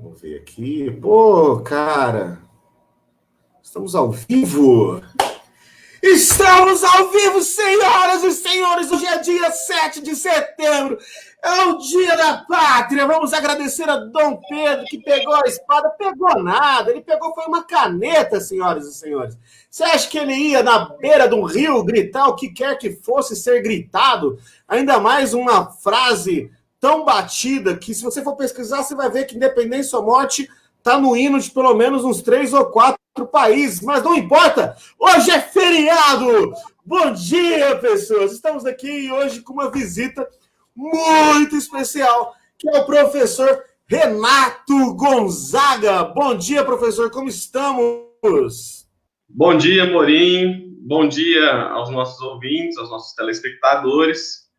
Vamos ver aqui. Pô, cara, estamos ao vivo. Estamos ao vivo, senhoras e senhores. Hoje é dia 7 de setembro. É o dia da pátria. Vamos agradecer a Dom Pedro, que pegou a espada. Pegou nada. Ele pegou foi uma caneta, senhoras e senhores. Você acha que ele ia na beira de um rio gritar o que quer que fosse ser gritado? Ainda mais uma frase tão batida que, se você for pesquisar, você vai ver que independência ou morte está no hino de pelo menos uns 3 ou 4 países, mas não importa, hoje é feriado! Bom dia, pessoas! Estamos aqui hoje com uma visita muito especial, que é o professor Renato Gonzaga. Bom dia, professor, como estamos? Bom dia, Morim. Bom dia aos nossos ouvintes, aos nossos telespectadores.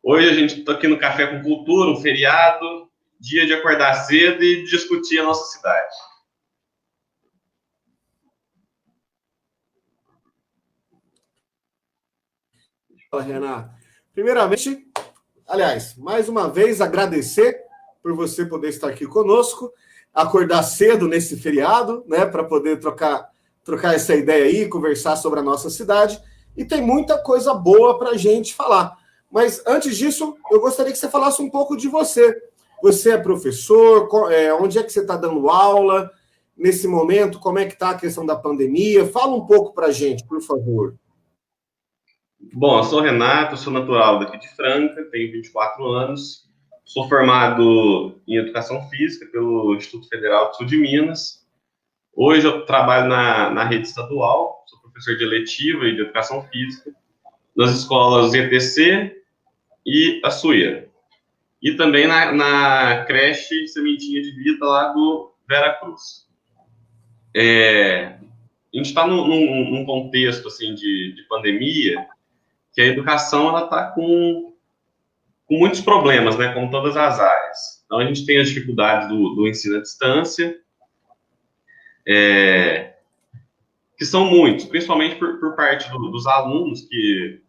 Hoje a gente está aqui no Café com Cultura, um feriado, dia de acordar cedo e discutir a nossa cidade. Fala, Renato. Primeiramente, aliás, mais uma vez agradecer por você poder estar aqui conosco, acordar cedo nesse feriado, né, para poder trocar essa ideia aí, conversar sobre a nossa cidade, e tem muita coisa boa para a gente falar. Mas antes disso, eu gostaria que você falasse um pouco de você. Você é professor? Onde é que você está dando aula nesse momento? Como é que está a questão da pandemia? Fala um pouco para a gente, por favor. Bom, eu sou o Renato, sou natural daqui de Franca, tenho 24 anos, sou formado em Educação Física pelo Instituto Federal do Sul de Minas. Hoje eu trabalho na rede estadual, sou professor de eletiva e de Educação Física, nas escolas ETC e a Suíra. E também na creche Sementinha de Vida lá do Veracruz. A gente está num contexto assim, de pandemia, que a educação ela está com muitos problemas, né, como todas as áreas. Então, a gente tem as dificuldades do ensino à distância, que são muitos, principalmente por parte dos alunos, que,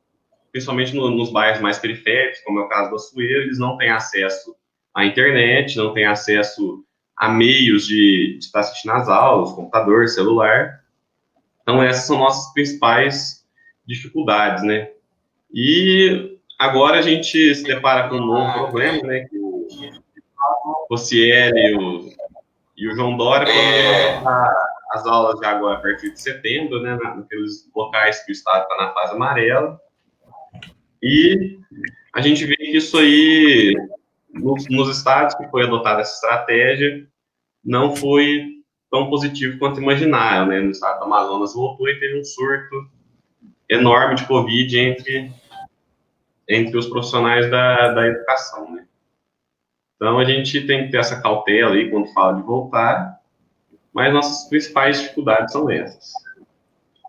principalmente nos bairros mais periféricos, como é o caso da Suíra, eles não têm acesso à internet, não têm acesso a meios de estar assistindo às aulas, computador, celular. Então, essas são nossas principais dificuldades, né? E agora a gente se depara com um novo problema, né? Que o Rocieli e o João Dória planejaram voltar as aulas já agora a partir de setembro, né? Naqueles locais que o estado está na fase amarela. E a gente vê que isso aí, nos estados que foi adotada essa estratégia, não foi tão positivo quanto imaginaram, né? No estado do Amazonas voltou e teve um surto enorme de Covid entre os profissionais da educação, né? Então, a gente tem que ter essa cautela aí quando fala de voltar, mas nossas principais dificuldades são essas.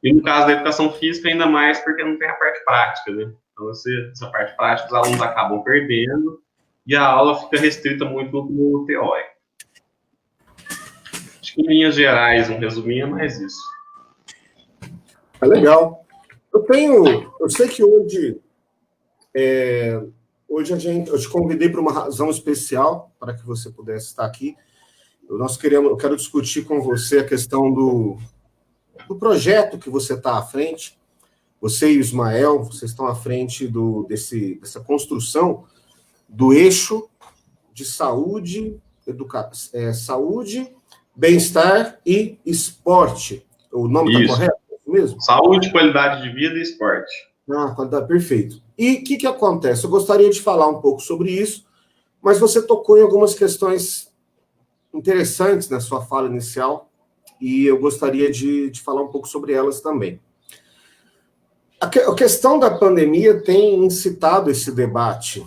E no caso da educação física, ainda mais porque não tem a parte prática, né? Então, essa parte prática, os alunos acabam perdendo e a aula fica restrita muito no teórico. Acho que, em linhas gerais, um resuminho é mais isso. É legal. Eu sei que hoje eu te convidei por uma razão especial para que você pudesse estar aqui. Eu quero discutir com você a questão do projeto que você está à frente. Você e o Ismael, vocês estão à frente dessa construção do eixo de saúde, saúde, bem-estar e esporte. O nome está correto? É mesmo? Saúde, qualidade de vida e esporte. Qualidade, perfeito. E o que acontece? Eu gostaria de falar um pouco sobre isso, mas você tocou em algumas questões interessantes na sua fala inicial, e eu gostaria de falar um pouco sobre elas também. A questão da pandemia tem incitado esse debate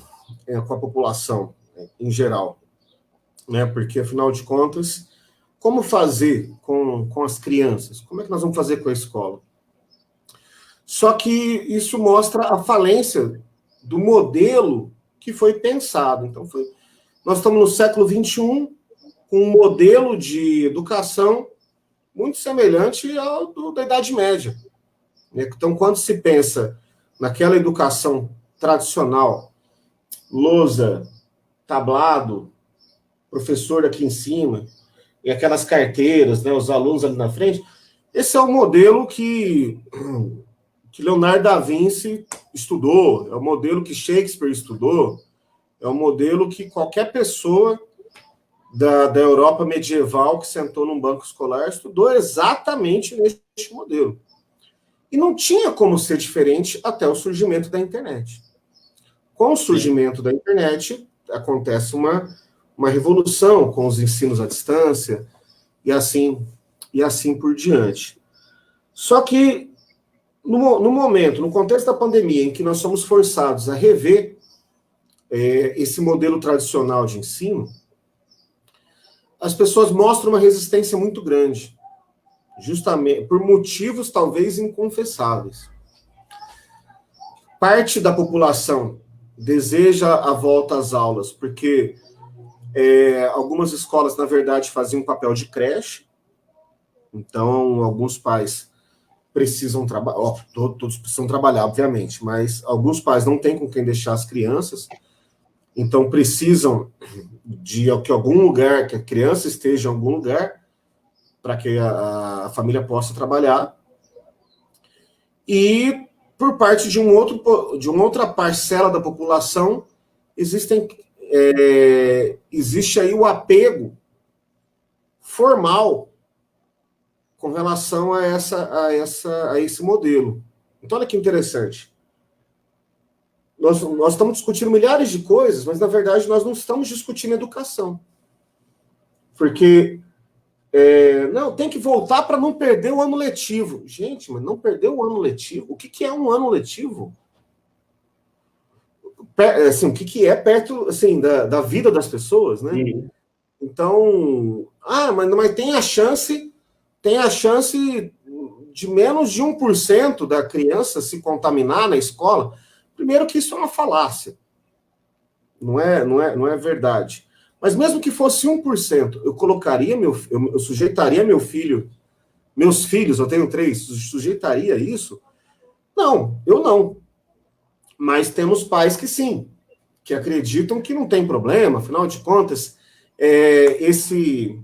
com a população em geral, né? Porque, afinal de contas, como fazer com as crianças? Como é que nós vamos fazer com a escola? Só que isso mostra a falência do modelo que foi pensado. Então, nós estamos no século XXI, com um modelo de educação muito semelhante ao da Idade Média. Então, quando se pensa naquela educação tradicional, lousa, tablado, professor aqui em cima, e aquelas carteiras, né, os alunos ali na frente, esse é o modelo que Leonardo da Vinci estudou, é o modelo que Shakespeare estudou, é o modelo que qualquer pessoa da Europa medieval que sentou num banco escolar estudou exatamente neste modelo. E não tinha como ser diferente até o surgimento da internet. Com o surgimento da internet, acontece uma revolução com os ensinos à distância e assim por diante. Só que, no momento, no contexto da pandemia, em que nós somos forçados a rever esse modelo tradicional de ensino, as pessoas mostram uma resistência muito grande, justamente por motivos talvez inconfessáveis. Parte da população deseja a volta às aulas, porque algumas escolas, na verdade, faziam um papel de creche, então alguns pais precisam trabalhar, todos precisam trabalhar, obviamente, mas alguns pais não têm com quem deixar as crianças, então precisam de que algum lugar, que a criança esteja em algum lugar, para que a família possa trabalhar. E, por parte de uma outra parcela da população, existe aí o apego formal com relação a esse modelo. Então, olha que interessante. Nós estamos discutindo milhares de coisas, mas, na verdade, nós não estamos discutindo educação. Porque, não, tem que voltar para não perder o ano letivo. Gente, mas não perder o ano letivo? O que é um ano letivo? Assim, o que é perto assim, da vida das pessoas, né? Sim. Então, mas tem a chance de menos de 1% da criança se contaminar na escola. Primeiro que isso é uma falácia. Não é verdade. Mas mesmo que fosse 1%, eu colocaria eu sujeitaria meus filhos, eu tenho 3, sujeitaria isso? Não, eu não. Mas temos pais que sim, que acreditam que não tem problema, afinal de contas, esse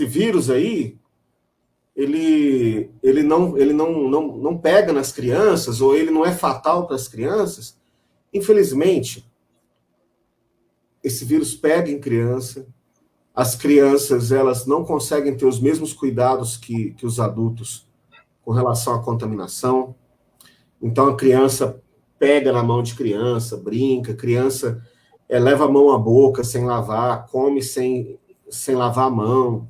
vírus aí, ele não pega nas crianças, ou ele não é fatal para as crianças. Infelizmente, esse vírus pega em criança, as crianças elas não conseguem ter os mesmos cuidados que os adultos com relação à contaminação. Então, a criança pega na mão de criança, brinca, criança leva a mão à boca sem lavar, come sem lavar a mão.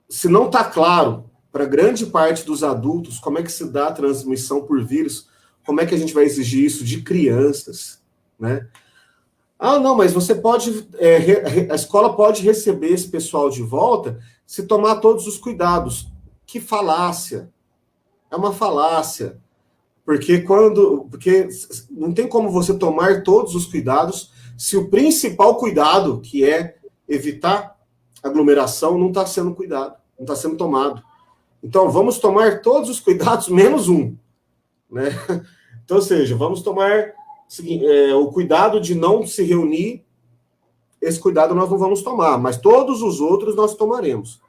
Se não está claro para grande parte dos adultos como é que se dá a transmissão por vírus, como é que a gente vai exigir isso de crianças, né? Não, mas você pode, a escola pode receber esse pessoal de volta se tomar todos os cuidados. Que falácia! É uma falácia, porque não tem como você tomar todos os cuidados se o principal cuidado, que é evitar aglomeração, não está sendo cuidado, não está sendo tomado. Então, vamos tomar todos os cuidados, menos um, né? Então, ou seja, vamos tomar o cuidado de não se reunir, esse cuidado nós não vamos tomar, mas todos os outros nós tomaremos.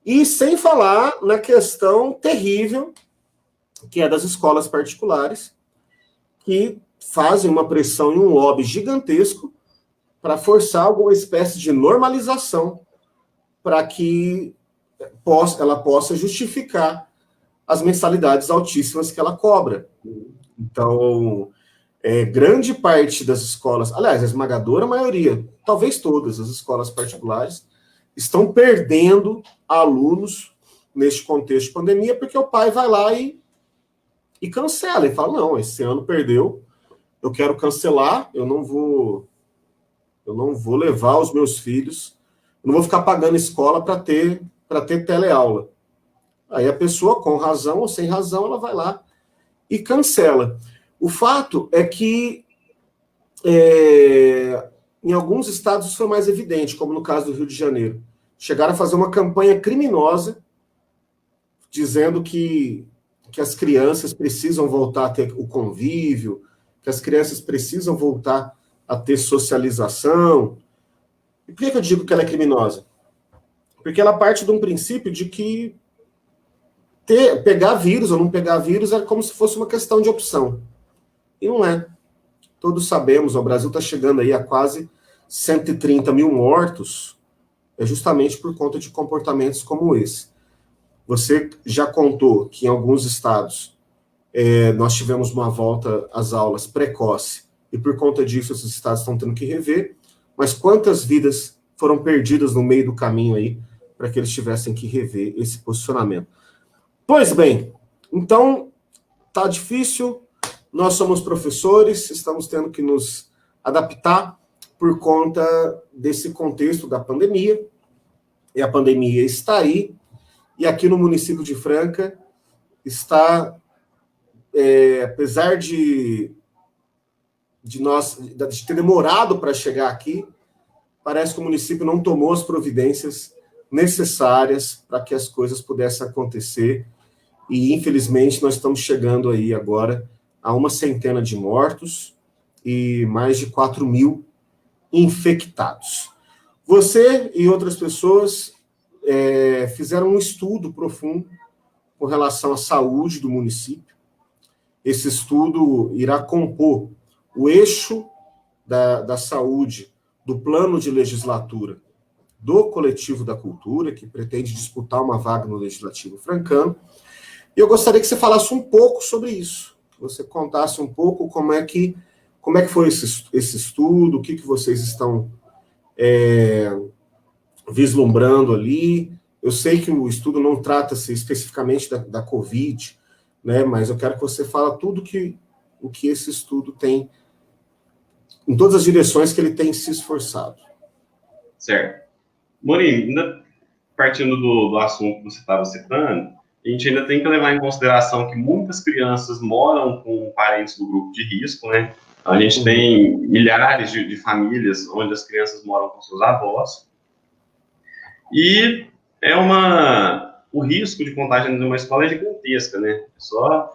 E sem falar na questão terrível, que é das escolas particulares, que fazem uma pressão e um lobby gigantesco para forçar alguma espécie de normalização para que ela possa justificar as mensalidades altíssimas que ela cobra. Então, grande parte das escolas, aliás, a esmagadora maioria, talvez todas as escolas particulares, estão perdendo alunos neste contexto de pandemia, porque o pai vai lá e cancela, e fala, não, esse ano perdeu, eu quero cancelar, eu não vou levar os meus filhos, eu não vou ficar pagando escola para ter teleaula. Aí a pessoa, com razão ou sem razão, ela vai lá e cancela. O fato é que em alguns estados isso foi mais evidente, como no caso do Rio de Janeiro. Chegaram a fazer uma campanha criminosa dizendo que as crianças precisam voltar a ter o convívio, que as crianças precisam voltar a ter socialização. E por que eu digo que ela é criminosa? Porque ela parte de um princípio de que pegar vírus ou não pegar vírus é como se fosse uma questão de opção. E não é. Todos sabemos, o Brasil está chegando aí a quase 130 mil mortos, é justamente por conta de comportamentos como esse. Você já contou que em alguns estados nós tivemos uma volta às aulas precoce, e por conta disso esses estados estão tendo que rever, mas quantas vidas foram perdidas no meio do caminho aí, para que eles tivessem que rever esse posicionamento. Pois bem, então, tá difícil, nós somos professores, estamos tendo que nos adaptar por conta desse contexto da pandemia, e a pandemia está aí, e aqui no município de Franca está, apesar de ter demorado para chegar aqui, parece que o município não tomou as providências necessárias para que as coisas pudessem acontecer, e infelizmente nós estamos chegando aí agora a 100 de mortos e mais de 4 mil infectados. Você e outras pessoas fizeram um estudo profundo com relação à saúde do município. Esse estudo irá compor o eixo da saúde do plano de legislatura do Coletivo da Cultura, que pretende disputar uma vaga no Legislativo francano. E eu gostaria que você falasse um pouco sobre isso, que você contasse um pouco como é que foi esse estudo, o que vocês estão vislumbrando ali. Eu sei que o estudo não trata-se especificamente da Covid, né, mas eu quero que você fale tudo o que esse estudo tem, em todas as direções que ele tem se esforçado. Certo. Morim, ainda partindo do assunto que você estava citando, a gente ainda tem que levar em consideração que muitas crianças moram com parentes do grupo de risco, né? Então, a gente tem milhares de famílias onde as crianças moram com seus avós. E o risco de contágio numa escola é gigantesca, né? É só a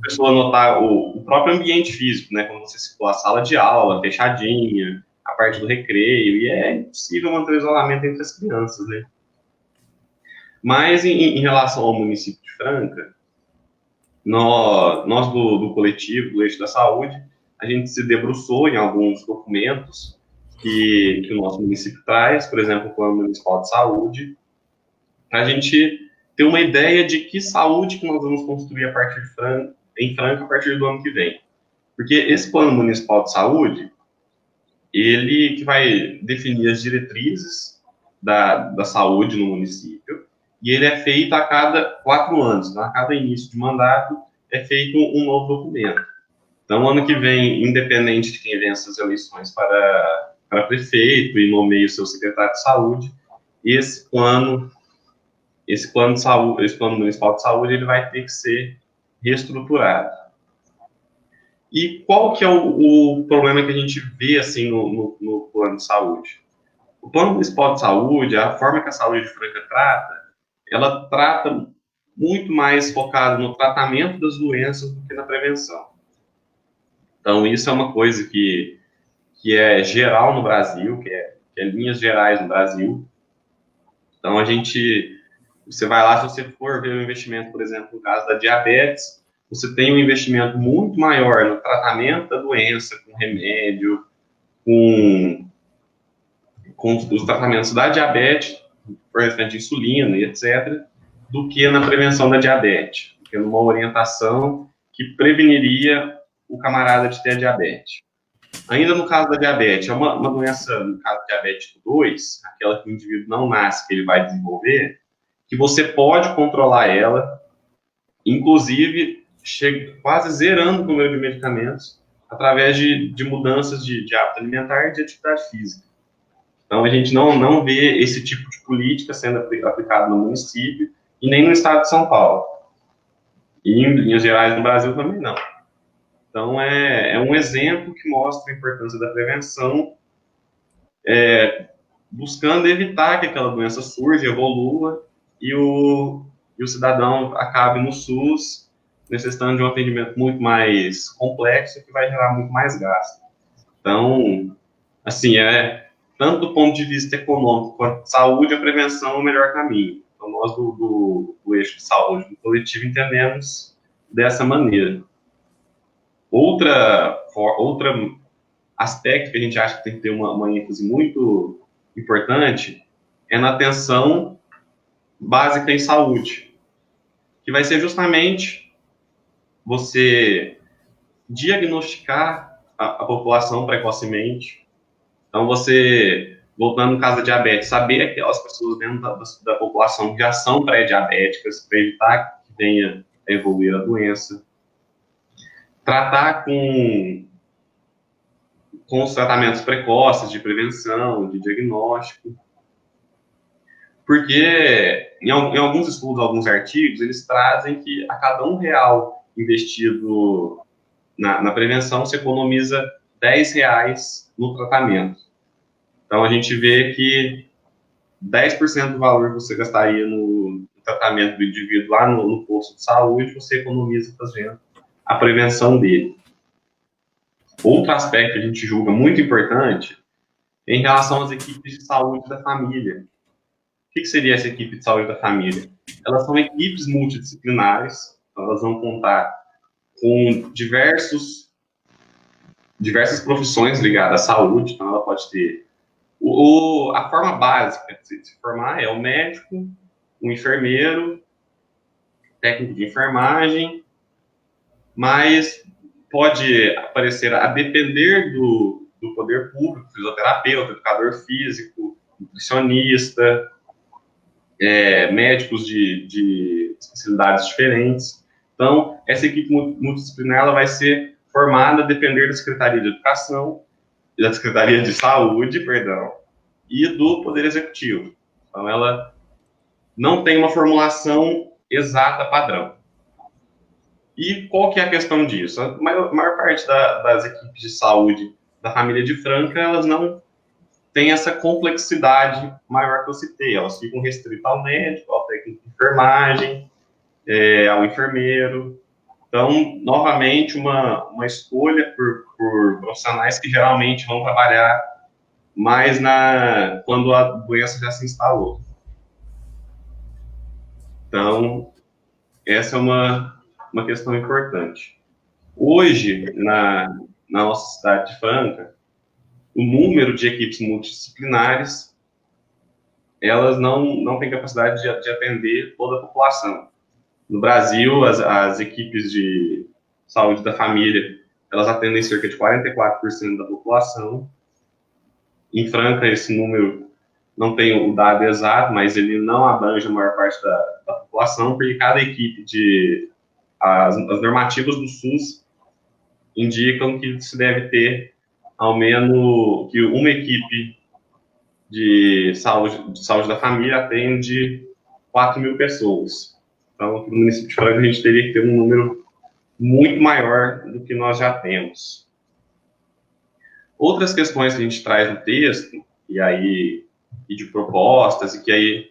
pessoa notar o próprio ambiente físico, né? Como você citou, a sala de aula, fechadinha, a parte do recreio, e é impossível manter o isolamento entre as crianças, né? Mas, em relação ao município de Franca, nós do coletivo, do Eixo da Saúde, a gente se debruçou em alguns documentos que o nosso município traz, por exemplo, o Plano Municipal de Saúde, para a gente ter uma ideia de que saúde que nós vamos construir em Franca a partir do ano que vem. Porque esse Plano Municipal de Saúde, ele que vai definir as diretrizes da saúde no município, e ele é feito a cada 4 anos. Então, a cada início de mandato é feito um novo documento. Então, ano que vem, independente de quem vença as eleições para prefeito e nomeie o seu secretário de saúde, esse plano de saúde, esse plano municipal de saúde, ele vai ter que ser reestruturado. E qual que é o problema que a gente vê assim no plano de saúde? O plano municipal de saúde, a forma que a saúde de Franca trata, ela trata muito mais focado no tratamento das doenças do que na prevenção. Então, isso é uma coisa que é geral no Brasil, que é linhas gerais no Brasil. Então, você vai lá, se você for ver um investimento, por exemplo, no caso da diabetes, você tem um investimento muito maior no tratamento da doença, com remédio, com os tratamentos da diabetes, por exemplo, de insulina e etc., do que na prevenção da diabetes, que é uma orientação que preveniria o camarada de ter a diabetes. Ainda no caso da diabetes, é uma doença, no caso da diabetes tipo 2, aquela que o indivíduo não nasce, que ele vai desenvolver, que você pode controlar ela, inclusive quase zerando o número de medicamentos, através de mudanças de hábito alimentar e de atividade física. Então, a gente não vê esse tipo de política sendo aplicado no município e nem no estado de São Paulo. E, em linhas gerais, no Brasil também não. Então, é um exemplo que mostra a importância da prevenção, buscando evitar que aquela doença surja, evolua, e o cidadão acabe no SUS, necessitando de um atendimento muito mais complexo, que vai gerar muito mais gasto. Então, assim, tanto do ponto de vista econômico quanto de saúde, a prevenção é o melhor caminho. Então, nós do eixo de saúde do coletivo entendemos dessa maneira. Outra aspecto que a gente acha que tem que ter uma ênfase muito importante é na atenção básica em saúde, que vai ser justamente você diagnosticar a população precocemente. Então, você, voltando no caso da diabetes, saber aquelas pessoas dentro da população que já são pré-diabéticas, para evitar que venha a evoluir a doença. Tratar com os tratamentos precoces de prevenção, de diagnóstico. Porque em alguns estudos, alguns artigos, eles trazem que a cada R$1 investido na prevenção, se economiza R$10 no tratamento. Então, a gente vê que 10% do valor que você gastaria no tratamento do indivíduo lá no posto de saúde, você economiza fazendo a prevenção dele. Outro aspecto que a gente julga muito importante é em relação às equipes de saúde da família. O que seria essa equipe de saúde da família? Elas são equipes multidisciplinares, elas vão contar com diversas profissões ligadas à saúde, então ela pode ter a forma básica de se formar é o médico, o enfermeiro, técnico de enfermagem, mas pode aparecer, a depender do poder público, fisioterapeuta, educador físico, nutricionista, médicos de especialidades diferentes. Então, essa equipe multidisciplinar ela vai ser formada a depender da Secretaria de Educação, da Secretaria de Saúde, e do Poder Executivo. Então, ela não tem uma formulação exata padrão. E qual que é a questão disso? A maior parte das equipes de saúde da família de Franca, elas não têm essa complexidade maior que eu citei. Elas ficam restritas ao médico, ao técnico de enfermagem, ao enfermeiro. Então, novamente, uma escolha por profissionais que geralmente vão trabalhar mais quando a doença já se instalou. Então, essa é uma questão importante. Hoje, na nossa cidade de Franca, o número de equipes multidisciplinares, elas não têm capacidade de atender toda a população. No Brasil, as equipes de saúde da família, elas atendem cerca de 44% da população. Em Franca, esse número não tem o dado exato, mas ele não abrange a maior parte da população, porque cada equipe as normativas do SUS indicam que se deve ter ao menos que uma equipe de saúde da família atende 4.000 pessoas. Então, aqui no município de Franca, a gente teria que ter um número muito maior do que nós já temos. Outras questões que a gente traz no texto, e de propostas, e que aí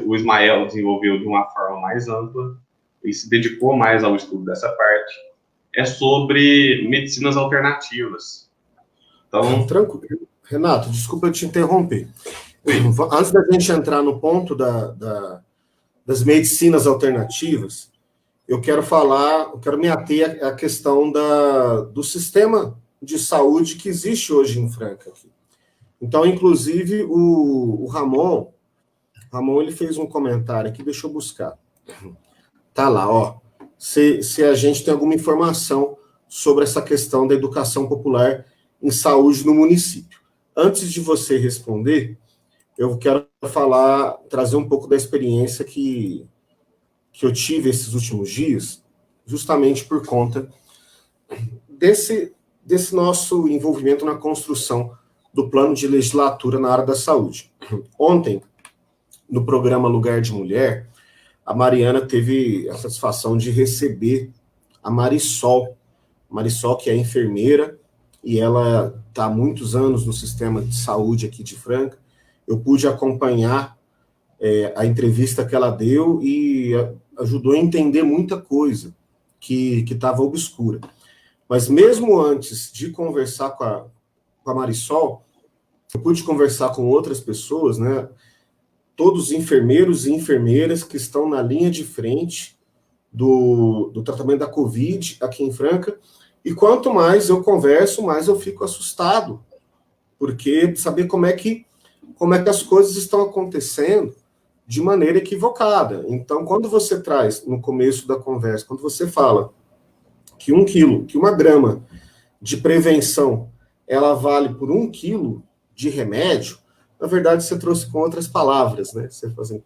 o Ismael desenvolveu de uma forma mais ampla, ele se dedicou mais ao estudo dessa parte, é sobre medicinas alternativas. Então, tranquilo. Renato, desculpa te interromper. Antes da gente entrar no ponto das medicinas alternativas, eu quero me ater à questão do sistema de saúde que existe hoje em Franca. Aqui. Então, inclusive, o Ramon, ele fez um comentário aqui, deixa eu buscar. Tá lá, ó. Se a gente tem alguma informação sobre essa questão da educação popular em saúde no município. Antes de você responder, eu quero trazer um pouco da experiência que eu tive esses últimos dias, justamente por conta desse nosso envolvimento na construção do plano de legislatura na área da saúde. Ontem, no programa Lugar de Mulher, a Mariana teve a satisfação de receber a Marisol, que é enfermeira, e ela está há muitos anos no sistema de saúde aqui de Franca. Eu pude acompanhar a entrevista que ela deu e ajudou a entender muita coisa que estava obscura. Mas mesmo antes de conversar com a Marisol, eu pude conversar com outras pessoas, né? Todos enfermeiros e enfermeiras que estão na linha de frente do tratamento da Covid aqui em Franca. E quanto mais eu converso, mais eu fico assustado, porque saber como é que as coisas estão acontecendo de maneira equivocada. Então, quando você traz, no começo da conversa, quando você fala que 1 quilo, que 1 grama de prevenção, ela vale por 1 quilo de remédio, na verdade, você trouxe com outras palavras, né? Você fazendo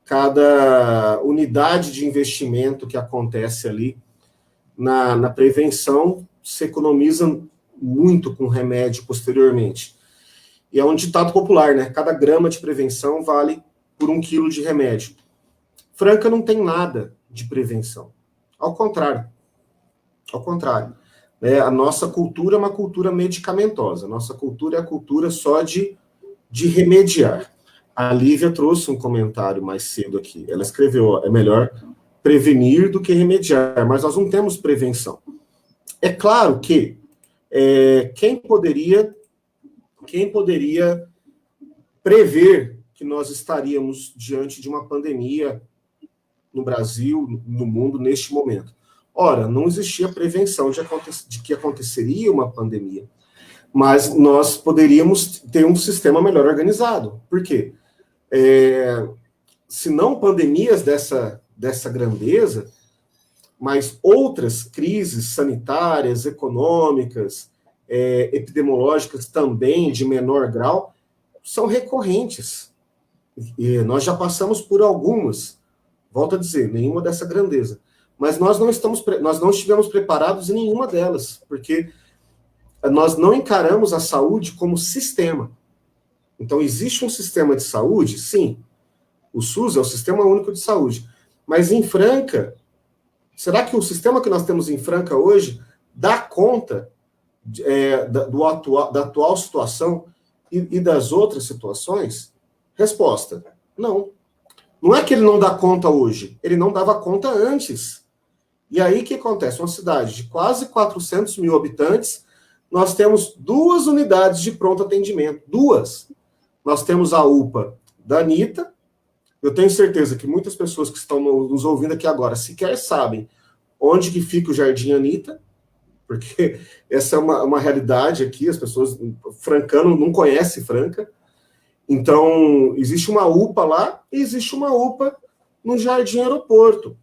cada unidade de investimento que acontece ali na prevenção, se economiza muito com remédio posteriormente. E é um ditado popular, né? Cada grama de prevenção vale por 1 quilo de remédio. Franca não tem nada de prevenção. Ao contrário. Ao contrário. A nossa cultura é uma cultura medicamentosa. A nossa cultura é a cultura só de remediar. A Lívia trouxe um comentário mais cedo aqui. Ela escreveu, ó, é melhor prevenir do que remediar, mas nós não temos prevenção. É claro que quem poderia prever que nós estaríamos diante de uma pandemia no Brasil, no mundo, neste momento? Ora, não existia prevenção de que aconteceria uma pandemia, mas nós poderíamos ter um sistema melhor organizado. Por quê? Se não pandemias dessa grandeza, mas outras crises sanitárias, econômicas, epidemiológicas também de menor grau, são recorrentes. E nós já passamos por algumas, volto a dizer, nenhuma dessa grandeza. Mas nós não estivemos preparados em nenhuma delas, porque nós não encaramos a saúde como sistema. Então, existe um sistema de saúde? Sim. O SUS é o Sistema Único de Saúde. Mas em Franca, será que o sistema que nós temos em Franca hoje dá conta da atual situação e das outras situações? Resposta: não. Não é que ele não dá conta hoje, ele não dava conta antes. E aí o que acontece? Uma cidade de quase 400 mil habitantes, nós temos 2 unidades de pronto atendimento. 2. Nós temos a UPA da Anitta. Eu tenho certeza que muitas pessoas que estão nos ouvindo aqui agora sequer sabem onde que fica o Jardim Anitta, porque essa é uma realidade aqui, as pessoas francano não conhecem Franca. Então, existe uma UPA lá e existe uma UPA no Jardim Aeroporto.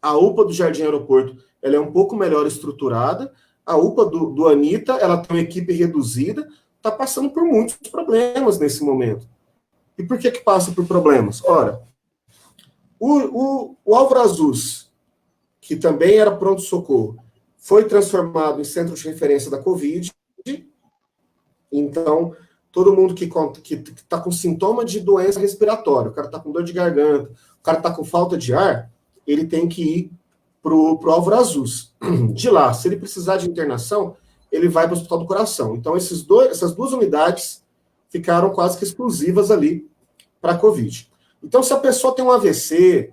A UPA do Jardim Aeroporto, ela é um pouco melhor estruturada. A UPA do Anitta, ela tem uma equipe reduzida, está passando por muitos problemas nesse momento. E por que passa por problemas? Ora, o Álvaro Azul, que também era pronto-socorro, foi transformado em centro de referência da Covid. Então, todo mundo que está com sintoma de doença respiratória, o cara está com dor de garganta, o cara está com falta de ar, ele tem que ir para o Álvaro Azul. De lá, se ele precisar de internação, ele vai para o Hospital do Coração. Então, essas 2 unidades ficaram quase que exclusivas ali para a Covid. Então, se a pessoa tem um AVC,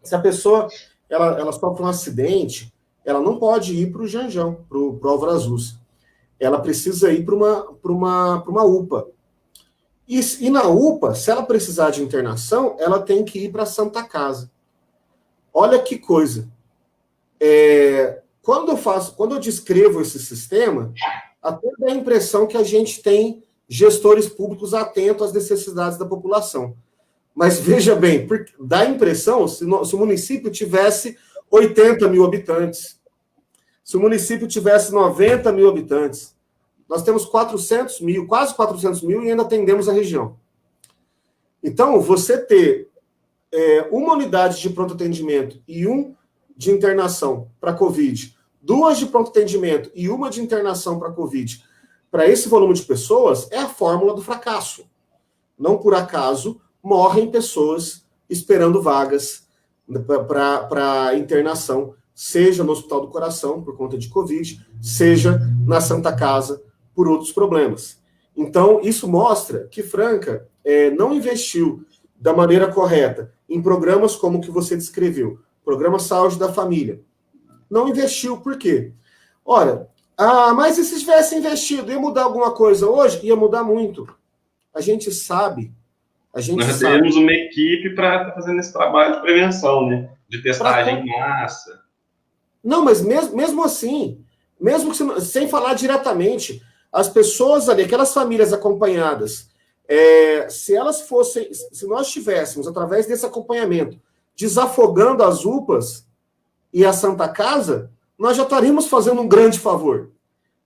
se a pessoa ela sofre um acidente, ela não pode ir para o Janjão, para o Álvaro Azul. Ela precisa ir para uma UPA. E na UPA, se ela precisar de internação, ela tem que ir para a Santa Casa. Olha que coisa. Quando eu descrevo esse sistema, até dá a impressão que a gente tem gestores públicos atentos às necessidades da população. Mas veja bem, dá a impressão se o município tivesse 80 mil habitantes, se o município tivesse 90 mil habitantes, nós temos 400 mil, quase 400 mil, e ainda atendemos a região. Então, você ter uma unidade de pronto atendimento e de internação para Covid, 2 de pronto atendimento e uma de internação para Covid, para esse volume de pessoas, é a fórmula do fracasso. Não por acaso morrem pessoas esperando vagas para internação, seja no Hospital do Coração, por conta de Covid, seja na Santa Casa, por outros problemas. Então, isso mostra que Franca não investiu da maneira correta em programas como o que você descreveu, Programa Saúde da Família, não investiu. Por quê? Ora, mas e se tivesse investido, ia mudar alguma coisa hoje? Ia mudar muito. A gente sabe. Nós temos uma equipe para estar fazendo esse trabalho de prevenção, né? De testagem em massa. Não, mas mesmo assim, mesmo que sem falar diretamente, as pessoas ali, aquelas famílias acompanhadas, se nós tivéssemos, através desse acompanhamento, desafogando as UPAs e a Santa Casa, nós já estaríamos fazendo um grande favor.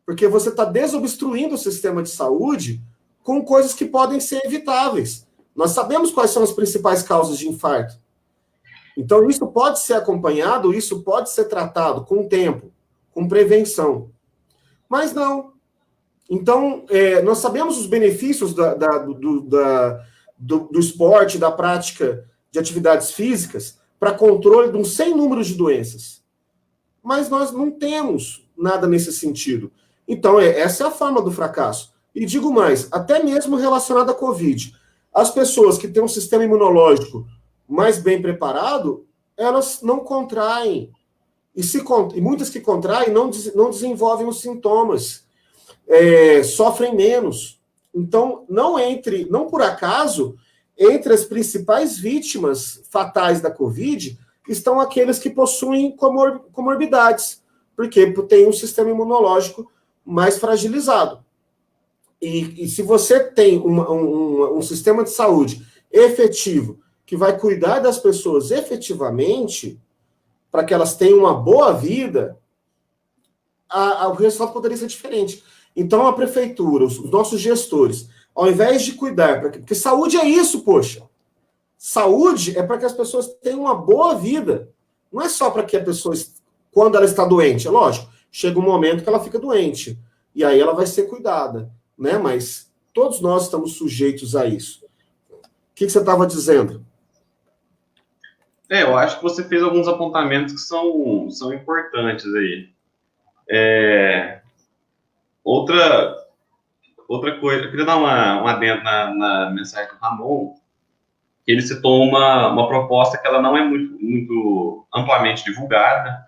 Porque você está desobstruindo o sistema de saúde com coisas que podem ser evitáveis. Nós sabemos quais são as principais causas de infarto. Então, isso pode ser acompanhado, isso pode ser tratado com tempo, com prevenção. Mas não. Então, nós sabemos os benefícios do esporte, da prática de atividades físicas para controle de um sem número de doenças. Mas nós não temos nada nesse sentido. Então, essa é a forma do fracasso. E digo mais, até mesmo relacionado à Covid. As pessoas que têm um sistema imunológico mais bem preparado, elas não contraem. E muitas que contraem não desenvolvem os sintomas. Sofrem menos. Então, não por acaso, entre as principais vítimas fatais da Covid, estão aqueles que possuem comorbidades, porque tem um sistema imunológico mais fragilizado. E se você tem um sistema de saúde efetivo, que vai cuidar das pessoas efetivamente, para que elas tenham uma boa vida, o resultado poderia ser diferente. Então, a prefeitura, os nossos gestores, ao invés de cuidar, porque saúde é isso, poxa. Saúde é para que as pessoas tenham uma boa vida. Não é só para que a pessoa, quando ela está doente, é lógico, chega um momento que ela fica doente, e aí ela vai ser cuidada, né? Mas todos nós estamos sujeitos a isso. O que você estava dizendo? Eu acho que você fez alguns apontamentos que são importantes aí. Outra coisa, eu queria dar uma adendo na mensagem do Ramon, que ele citou uma proposta que ela não é muito amplamente divulgada,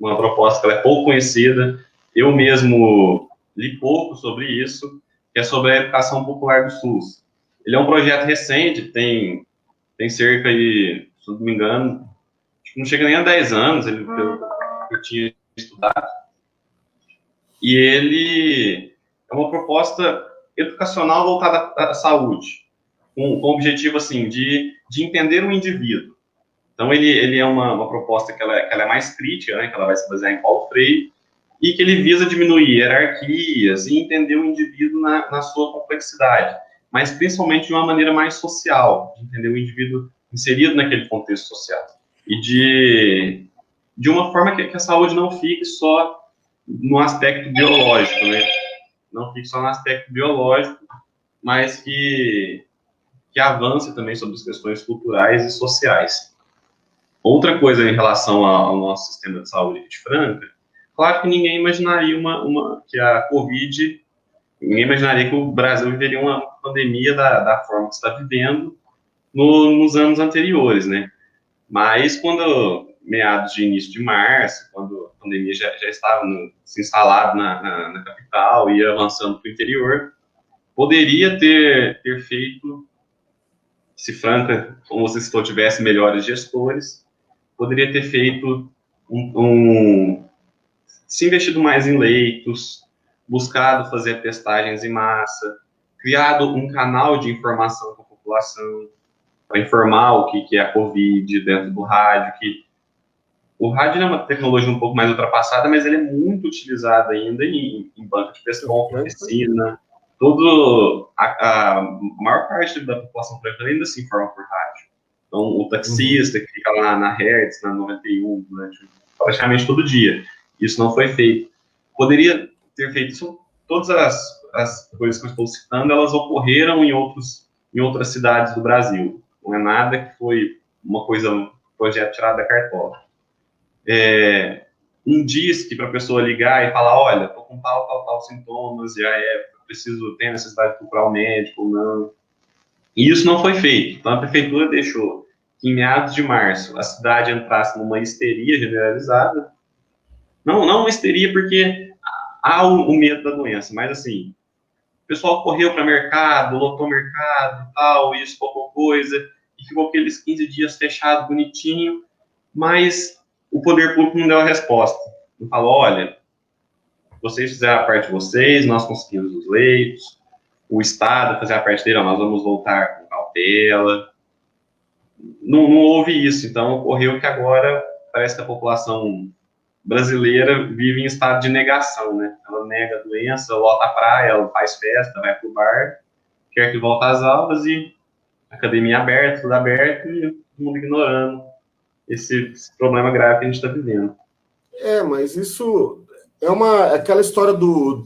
uma proposta que ela é pouco conhecida. Eu mesmo li pouco sobre isso, que é sobre a educação popular do SUS. Ele é um projeto recente, tem cerca de, se não me engano, não chega nem a 10 anos, eu tinha estudado. E ele é uma proposta educacional voltada à saúde, com o objetivo, assim, de entender o indivíduo. Então, ele é uma proposta que ela é mais crítica, né, que ela vai se basear em Paulo Freire, e que ele visa diminuir hierarquias e entender o indivíduo na sua complexidade, mas principalmente de uma maneira mais social, de entender o indivíduo inserido naquele contexto social. E de uma forma que a saúde não fique só no aspecto biológico, né? Não fique só no aspecto biológico, mas que avance também sobre as questões culturais e sociais. Outra coisa em relação ao nosso sistema de saúde de Franca, claro que ninguém imaginaria que a Covid, ninguém imaginaria que o Brasil viveria uma pandemia da forma que está vivendo nos anos anteriores, né? Mas quando, meados de início de março, quando a pandemia já estava se instalada na capital e avançando para o interior, poderia ter feito, se Franca, como você citou, tivesse melhores gestores, poderia ter feito se investido mais em leitos, buscado fazer testagens em massa, criado um canal de informação com a população, para informar o que é a Covid dentro do rádio, que o rádio é uma tecnologia um pouco mais ultrapassada, mas ele é muito utilizado ainda em banco de pessoal, oficina, a maior parte da população francana ainda se informa por rádio. Então, o taxista que fica lá na Hertz, na 91, durante praticamente todo dia. Isso não foi feito. Poderia ter feito isso. Todas as coisas que eu estou citando, elas ocorreram em outras cidades do Brasil. Não é nada que foi um projeto tirado da cartola. Um disque para a pessoa ligar e falar, olha, estou com tal sintomas, tenho necessidade de procurar um médico ou não. E isso não foi feito. Então, a prefeitura deixou que, em meados de março, a cidade entrasse numa histeria generalizada Não uma histeria, porque há o medo da doença, mas assim, o pessoal correu para mercado, lotou o mercado e tal, isso, qualquer coisa, e ficou aqueles 15 dias fechado, bonitinho, mas o poder público não deu a resposta. Não falou, olha, vocês fizeram a parte de vocês, nós conseguimos os leitos, o Estado fazer a parte dele, nós vamos voltar com cautela. Não houve isso, então ocorreu que agora parece que a população brasileira vive em estado de negação, né? Ela nega a doença, lota a praia, ela faz festa, vai pro bar, quer que volte às aulas e academia aberta, tudo aberto e todo mundo ignorando esse problema grave que a gente está vivendo. Mas isso é aquela história do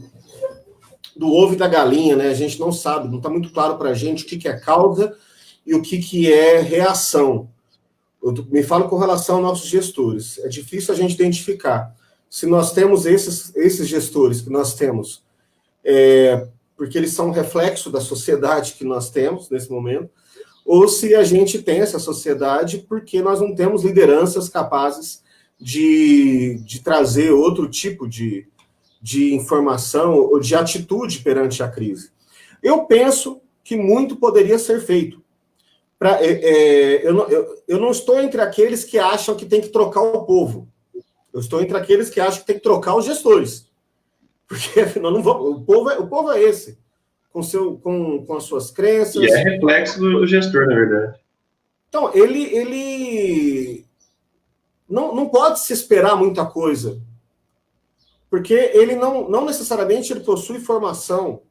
ovo e da galinha, né? A gente não sabe, não está muito claro para a gente o que é causa e o que é reação. Me falo com relação aos nossos gestores. É difícil a gente identificar se nós temos esses gestores que nós temos, porque eles são um reflexo da sociedade que nós temos nesse momento, ou se a gente tem essa sociedade porque nós não temos lideranças capazes de trazer outro tipo de informação ou de atitude perante a crise. Eu penso que muito poderia ser feito. Eu não estou entre aqueles que acham que tem que trocar o povo. Eu estou entre aqueles que acham que tem que trocar os gestores. Porque afinal, não vamos, o povo é esse, com as suas crenças. E é reflexo do gestor, na verdade. Então, ele não pode se esperar muita coisa. Porque ele não necessariamente ele possui formação.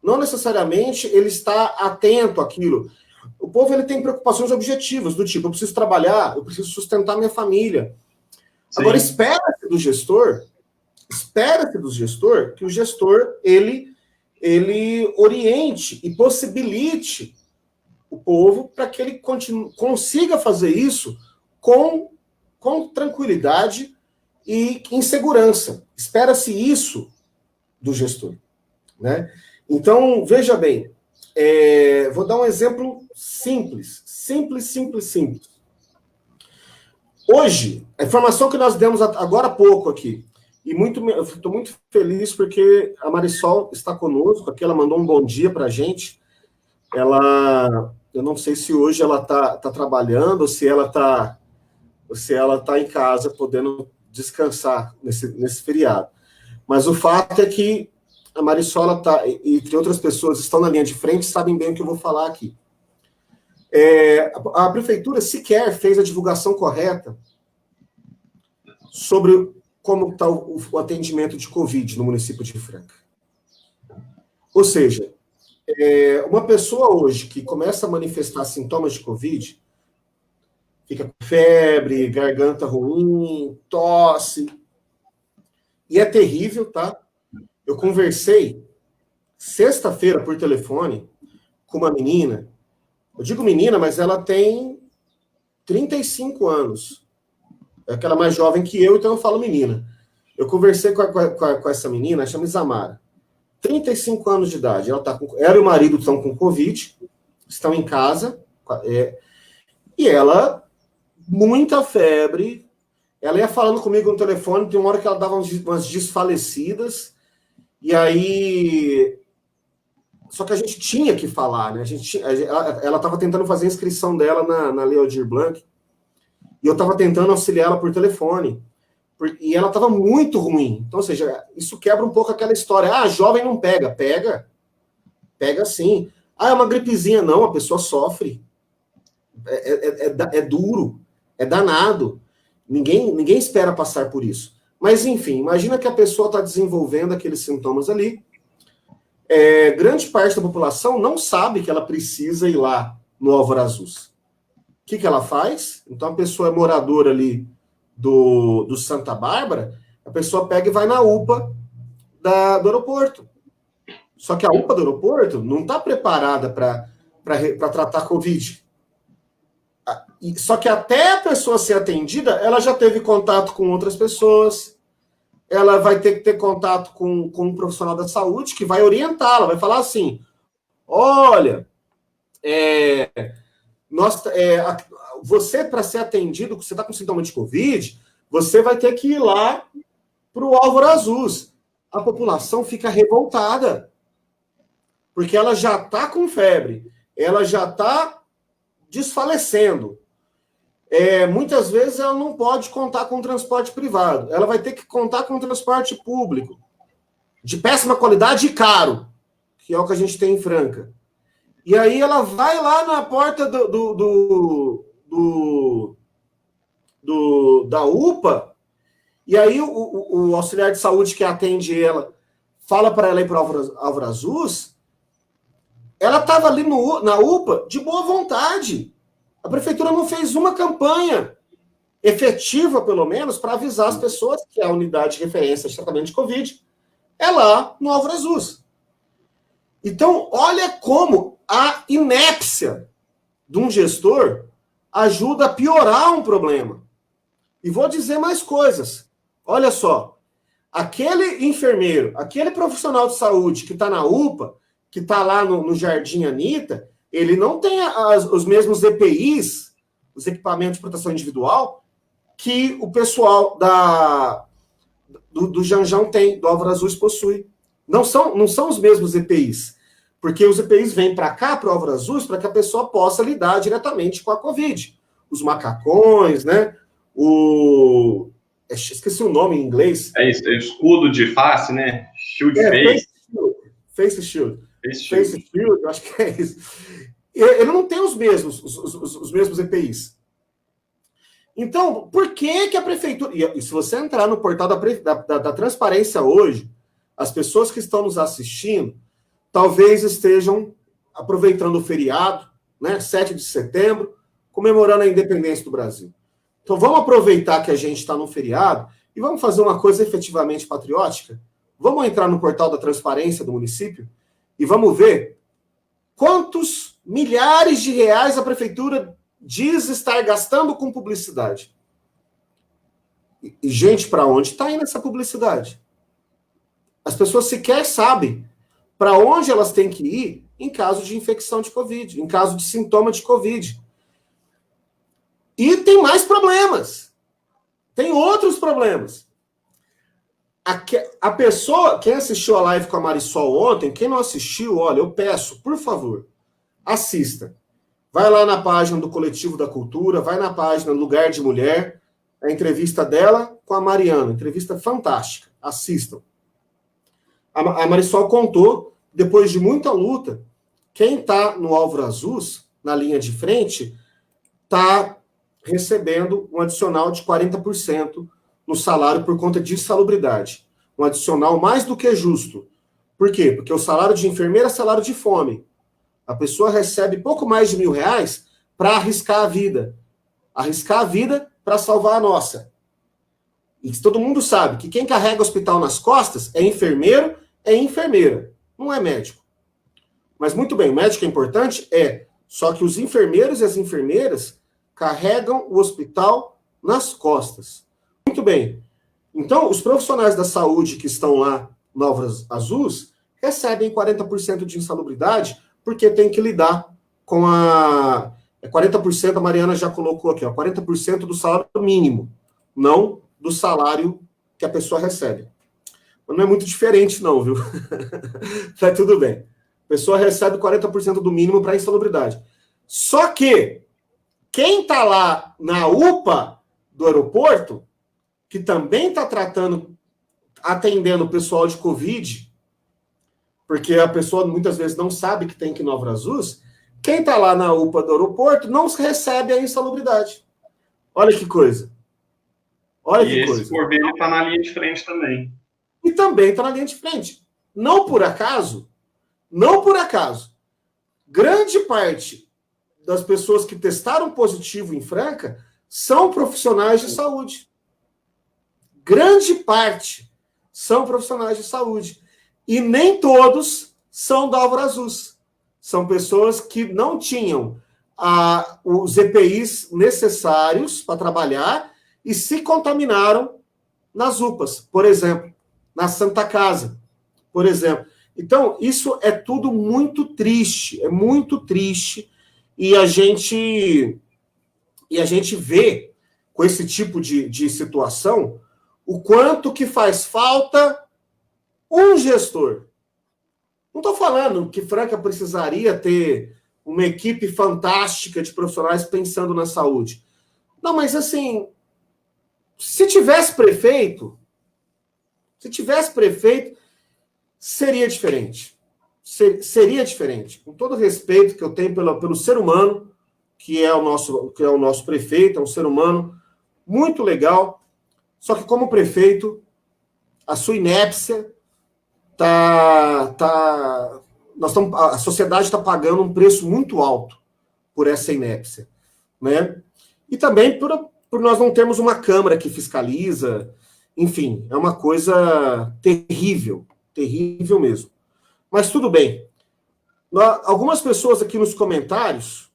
Não necessariamente ele está atento àquilo. O povo ele tem preocupações objetivas, do tipo, eu preciso trabalhar, eu preciso sustentar minha família. Sim. Agora, espera-se do gestor que o gestor ele oriente e possibilite o povo para que ele consiga fazer isso com tranquilidade e em segurança. Espera-se isso do gestor, né? Então, veja bem, vou dar um exemplo simples. Hoje, a informação que nós demos agora há pouco aqui, e eu estou muito feliz porque a Marisol está conosco aqui, ela mandou um bom dia para a gente. Eu não sei se hoje ela está trabalhando ou se ela está em casa podendo descansar nesse feriado. Mas o fato é que a Marisol, entre outras pessoas, estão na linha de frente, sabem bem o que eu vou falar aqui. A prefeitura sequer fez a divulgação correta sobre como está o atendimento de Covid no município de Franca. Ou seja, uma pessoa hoje que começa a manifestar sintomas de Covid, fica com febre, garganta ruim, tosse, e é terrível, tá? Eu conversei sexta-feira por telefone com uma menina. Eu digo menina, mas ela tem 35 anos. É aquela mais jovem que eu, então eu falo menina. Eu conversei com essa menina, chama Isamara. 35 anos de idade. Ela e o marido estão com Covid, estão em casa, e ela, muita febre. Ela ia falando comigo no telefone, tem uma hora que ela dava umas desfalecidas. E aí... Só que a gente tinha que falar, né? Ela estava tentando fazer a inscrição dela na Lei Aldir Blanc, e eu estava tentando auxiliar ela por telefone. E ela estava muito ruim. Então, ou seja, isso quebra um pouco aquela história. Jovem não pega. Pega sim. É uma gripezinha. Não, a pessoa sofre. É duro. É danado. Ninguém espera passar por isso. Mas, enfim, imagina que a pessoa está desenvolvendo aqueles sintomas ali. Grande parte da população não sabe que ela precisa ir lá no Álvaro Azus. O que ela faz? Então, a pessoa é moradora ali do Santa Bárbara, a pessoa pega e vai na UPA do aeroporto. Só que a UPA do aeroporto não está preparada para tratar Covid. Só que até a pessoa ser atendida, ela já teve contato com outras pessoas, ela vai ter que ter contato com um profissional da saúde que vai orientá-la, vai falar assim, olha, você, para ser atendido, você está com sintoma de Covid, você vai ter que ir lá para o Álvaro Azus. A população fica revoltada, porque ela já está com febre, ela já está desfalecendo. Muitas vezes ela não pode contar com transporte privado, ela vai ter que contar com transporte público, de péssima qualidade e caro, que é o que a gente tem em Franca. E aí ela vai lá na porta da UPA, e aí o auxiliar de saúde que atende ela fala para ela ir para o Álvaro Azus. Ela estava ali na UPA de boa vontade. A prefeitura não fez uma campanha efetiva, pelo menos, para avisar as pessoas que a unidade de referência de tratamento de Covid é lá no Álvaro Azus. Então, olha como a inépcia de um gestor ajuda a piorar um problema. E vou dizer mais coisas. Olha só, aquele enfermeiro, aquele profissional de saúde que está na UPA, que está lá no Jardim Anitta, ele não tem os mesmos EPIs, os equipamentos de proteção individual, que o pessoal do Janjão tem, do Álvaro Azus possui. Não são os mesmos EPIs, porque os EPIs vêm para cá, para o Álvaro Azus, para que a pessoa possa lidar diretamente com a Covid. Os macacões, né? Esqueci o nome em inglês. É isso, é escudo de face, né? Shield face. Face shield. Face shield, eu acho que é isso. Ele não tem os mesmos EPIs. Então, por que a prefeitura... E se você entrar no portal da transparência hoje, as pessoas que estão nos assistindo talvez estejam aproveitando o feriado, né, 7 de setembro, comemorando a independência do Brasil. Então, vamos aproveitar que a gente está no feriado e vamos fazer uma coisa efetivamente patriótica? Vamos entrar no portal da transparência do município e vamos ver quantos milhares de reais a prefeitura diz estar gastando com publicidade. E gente, para onde está indo essa publicidade? As pessoas sequer sabem para onde elas têm que ir em caso de infecção de Covid, em caso de sintoma de Covid. E tem mais problemas. Tem outros problemas. A pessoa, quem assistiu a live com a Marisol ontem, quem não assistiu, olha, eu peço, por favor, assista. Vai lá na página do Coletivo da Cultura, vai na página Lugar de Mulher, a entrevista dela com a Mariana, entrevista fantástica. Assistam. A Marisol contou, depois de muita luta, quem está no Álvaro Azus, na linha de frente, está recebendo um adicional de 40% no salário por conta de insalubridade. Um adicional mais do que justo. Por quê? Porque o salário de enfermeira é salário de fome. A pessoa recebe pouco mais de R$1.000 para arriscar a vida. Arriscar a vida para salvar a nossa. E todo mundo sabe que quem carrega o hospital nas costas é enfermeiro, é enfermeira. Não é médico. Mas muito bem, o médico é importante? É. Só que os enfermeiros e as enfermeiras carregam o hospital nas costas. Muito bem. Então, os profissionais da saúde que estão lá no Álvaro Azus recebem 40% de insalubridade porque tem que lidar com 40%, a Mariana já colocou aqui, 40% do salário mínimo, não do salário que a pessoa recebe. Mas não é muito diferente não, viu? Tá tudo bem. A pessoa recebe 40% do mínimo para insalubridade. Só que quem está lá na UPA do aeroporto, que também está atendendo o pessoal de Covid, porque a pessoa muitas vezes não sabe que tem que ir no Álvaro Azus, quem está lá na UPA do aeroporto não recebe a insalubridade. Olha que coisa. Olha que coisa. E esse convênio está na linha de frente também. E também está na linha de frente. Não por acaso, grande parte das pessoas que testaram positivo em Franca são profissionais de saúde. Grande parte são profissionais de saúde. E nem todos são do Álvaro Azus. São pessoas que não tinham os EPIs necessários para trabalhar e se contaminaram nas UPAs, por exemplo, na Santa Casa, por exemplo. Então, isso é tudo muito triste, e a gente vê, com esse tipo de situação, o quanto que faz falta um gestor. Não estou falando que Franca precisaria ter uma equipe fantástica de profissionais pensando na saúde. Não, mas assim, se tivesse prefeito, seria diferente. Seria diferente. Com todo o respeito que eu tenho pelo ser humano, que é o nosso prefeito, é um ser humano muito legal, só que como prefeito, a sua inépcia a sociedade está pagando um preço muito alto por essa inépcia, né? E também por nós não termos uma Câmara que fiscaliza, enfim, é uma coisa terrível, terrível mesmo. Mas tudo bem. Algumas pessoas aqui nos comentários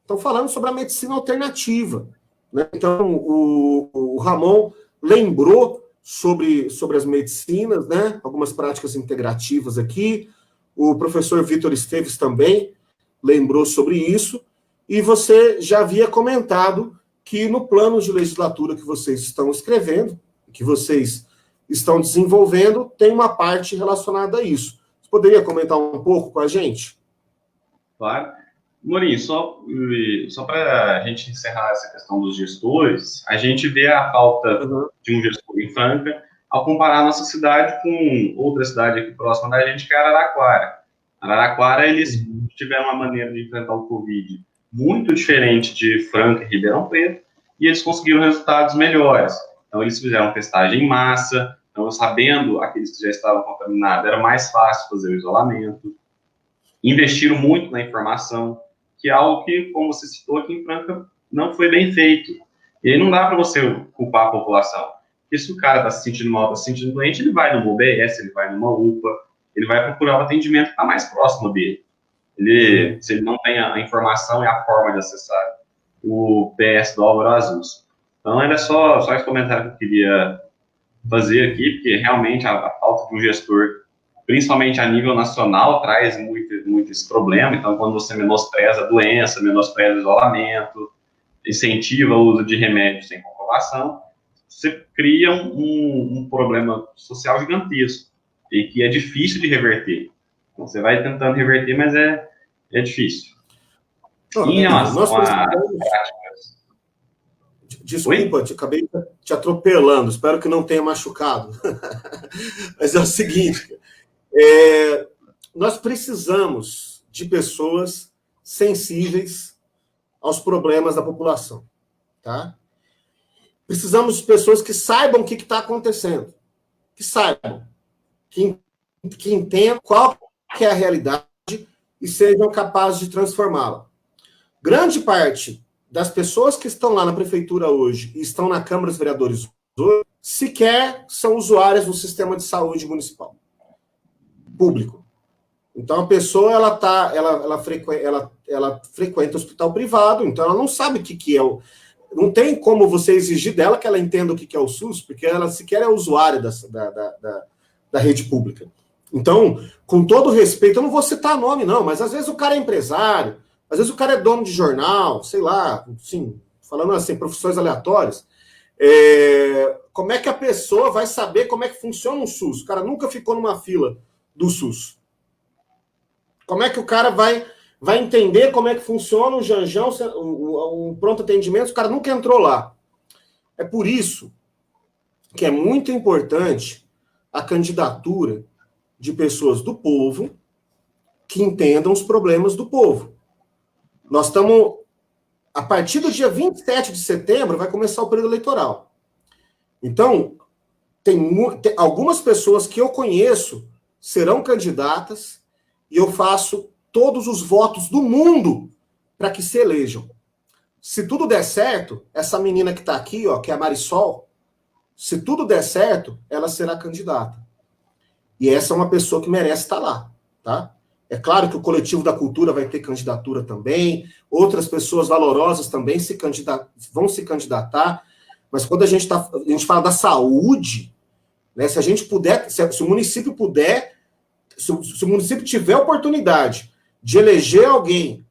estão falando sobre a medicina alternativa, né? Então, o Ramon lembrou sobre as medicinas, né? Algumas práticas integrativas aqui. O professor Vitor Esteves também lembrou sobre isso. E você já havia comentado que no plano de legislatura que vocês estão escrevendo, que vocês estão desenvolvendo, tem uma parte relacionada a isso. Você poderia comentar um pouco com a gente? Claro. Morim, só para a gente encerrar essa questão dos gestores, a gente vê a falta de um gestor em Franca ao comparar a nossa cidade com outra cidade aqui próxima da gente, que é Araraquara. Araraquara, eles tiveram uma maneira de enfrentar o Covid muito diferente de Franca e Ribeirão Preto, e eles conseguiram resultados melhores. Então, eles fizeram testagem em massa, então, sabendo aqueles que já estavam contaminados, era mais fácil fazer o isolamento. Investiram muito na informação, que é algo que, como você citou aqui em Franca, não foi bem feito. E aí não dá para você culpar a população. Porque se o cara está se sentindo mal, está se sentindo doente, ele vai numa UBS, ele vai numa UPA, ele vai procurar o atendimento que está mais próximo dele. Se ele não tem a informação e a forma de acessar o PS do Álvaro Azuis. Então, era só esse comentário que eu queria fazer aqui, porque realmente a falta de um gestor, principalmente a nível nacional, traz muito esse problema. Então, quando você menospreza a doença, menospreza o isolamento, incentiva o uso de remédios sem comprovação, você cria um problema social gigantesco e que é difícil de reverter. Então, você vai tentando reverter, mas é difícil. Em relação às práticas... Desculpa, acabei te atropelando, espero que não tenha machucado. Mas é o seguinte, nós precisamos de pessoas sensíveis aos problemas da população, tá? Precisamos de pessoas que saibam o que está acontecendo, que saibam, que entendam qual que é a realidade e sejam capazes de transformá-la. Grande parte das pessoas que estão lá na prefeitura hoje e estão na Câmara dos Vereadores hoje, sequer são usuárias do sistema de saúde municipal, público. Então, a pessoa, ela frequenta hospital privado, então ela não sabe o que é o... Não tem como você exigir dela que ela entenda o que é o SUS, porque ela sequer é usuária da rede pública. Então, com todo respeito, eu não vou citar nome, não, mas às vezes o cara é empresário, às vezes o cara é dono de jornal, sei lá, assim, falando assim, profissões aleatórias. Como é que a pessoa vai saber como é que funciona um SUS? O cara nunca ficou numa fila do SUS. Como é que o cara vai entender como é que funciona um janjão, um pronto atendimento? O cara nunca entrou lá. É por isso que é muito importante a candidatura de pessoas do povo que entendam os problemas do povo. Nós estamos... A partir do dia 27 de setembro vai começar o período eleitoral. Então, tem algumas pessoas que eu conheço serão candidatas e eu faço todos os votos do mundo para que se elejam. Se tudo der certo, essa menina que está aqui, ó, que é a Marisol, se tudo der certo, ela será candidata. E essa é uma pessoa que merece estar lá, tá? É claro que o Coletivo da Cultura vai ter candidatura também, outras pessoas valorosas também vão se candidatar, mas quando a gente fala da saúde, né, se a gente puder, se o município puder, se o município tiver a oportunidade de eleger alguém